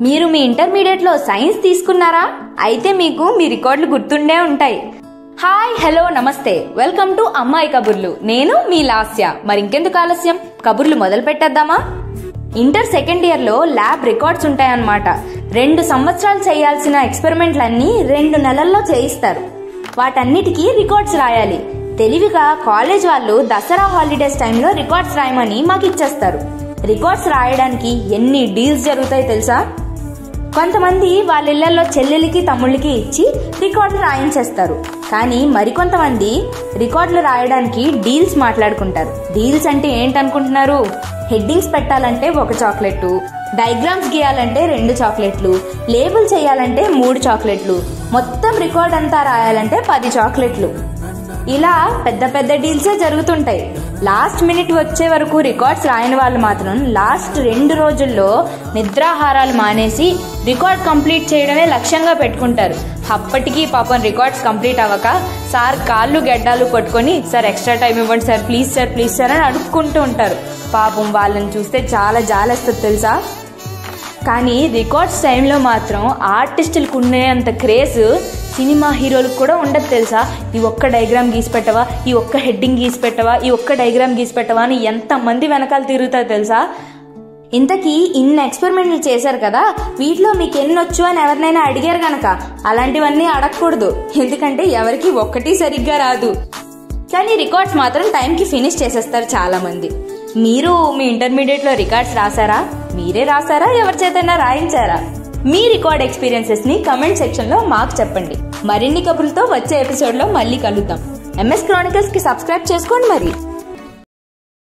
మీరు మీ ఇంటర్మీడియట్లో సైన్స్ తీసుకున్నారా? అయితే మీకు మీ రికార్డులు గుర్తుండే ఉంటాయి. హాయ్, హలో, నమస్తే, వెల్కమ్ టు అమ్మాయి కబుర్లు. నేను మీ లాస్య. మరి ఇంకెందుకు ఆలస్యం, కబుర్లు మొదలు పెట్టేద్దామా? ఇంటర్ సెకండ్ ఇయర్ లో ల్యాబ్ రికార్డ్స్ ఉంటాయన్నమాట. 2 సంవత్సరాలు చేయాల్సిన ఎక్స్పెరిమెంట్లన్నీ 2 నెలల్లో చేయిస్తారు. వాటన్నిటికీ రికార్డ్స్ రాయాలి. తెలివిగా కాలేజ్ వాళ్ళు దసరా హాలిడేస్ టైంలో రికార్డ్స్ రాయమని మాకు ఇచ్చేస్తారు. రికార్డ్స్ రాయడానికి ఎన్ని డీల్స్ జరుగుతాయి తెలుసా? కొంతమంది వాళ్ళ ఇళ్లలో చెల్లెలికి తమ్ముళ్ళకి ఇచ్చి రికార్డులు రాయించేస్తారు. కానీ మరికొంతమంది రికార్డులు రాయడానికి డీల్స్ మాట్లాడుకుంటారు. డీల్స్ అంటే ఏంటనుకుంటున్నారు? హెడ్డింగ్స్ పెట్టాలంటే 1 చాక్లెట్, డయాగ్రామ్స్ గీయాలంటే 2 చాక్లెట్లు, లేబుల్ చేయాలంటే 3 చాక్లెట్లు, మొత్తం రికార్డ్ అంతా రాయాలంటే 10 చాక్లెట్లు. ఇలా పెద్ద పెద్ద డీల్సే జరుగుతుంటాయి. లాస్ట్ మినిట్ వచ్చే వరకు రికార్డ్స్ రాయని వాళ్ళు మాత్రం లాస్ట్ 2 రోజుల్లో నిద్రాహారాలు మానేసి రికార్డ్ కంప్లీట్ చేయడమే లక్ష్యంగా పెట్టుకుంటారు. అప్పటికీ పాపం రికార్డ్స్ కంప్లీట్ అవ్వక సార్ కాళ్ళు గెడ్డాలు పట్టుకొని సార్ ఎక్స్ట్రా టైం ఇవ్వండి sir, please sir, please sir అని అడుక్కుంటూ ఉంటారు. పాపం వాళ్ళని చూస్తే చాలా జాలేస్తుంది తెలుసా? కానీ రికార్డ్స్ టైంలో మాత్రం ఆర్టిస్టులకు ఉండేంత క్రేజ్ సినిమా హీరోలకు కూడా ఉండదు తెలుసా? ఈ ఒక్క డయాగ్రామ్ గీసి పెట్టవా, ఈ ఒక్క హెడ్డింగ్ గీసి పెట్టవా, ఈ ఒక్క డయాగ్రామ్ గీసి పెట్టవా అని ఎంతమంది వెనకాల తిరుగుతారు తెలుసా? ఇంతకీ ఇన్ని ఎక్స్పెరిమెంట్లు చేశారు కదా, వీటిలో మీకు ఎన్నొచ్చు అని ఎవరినైనా అడిగారు గనక అలాంటివన్నీ అడగకూడదు. ఎందుకంటే ఎవరికి ఒక్కటి సరిగ్గా రాదు. కానీ రికార్డ్స్ మాత్రం టైంకి ఫినిష్ చేసేస్తారు చాలా మంది. మీరు మీ ఇంటర్మీడియట్లో రికార్డ్స్ రాసారా? మీరే రాసారా, ఎవరి చేతైనా రాయించారా? మీ రికార్డ్ ఎక్స్పీరియన్సెస్ ని కమెంట్ సెక్షన్ లో మాకు చెప్పండి. మరిన్ని కబుర్లతో వచ్చే ఎపిసోడ్ లో మళ్ళీ కలుద్దాం. MS Chronicles కి సబ్స్క్రైబ్ చేసుకోండి మరి.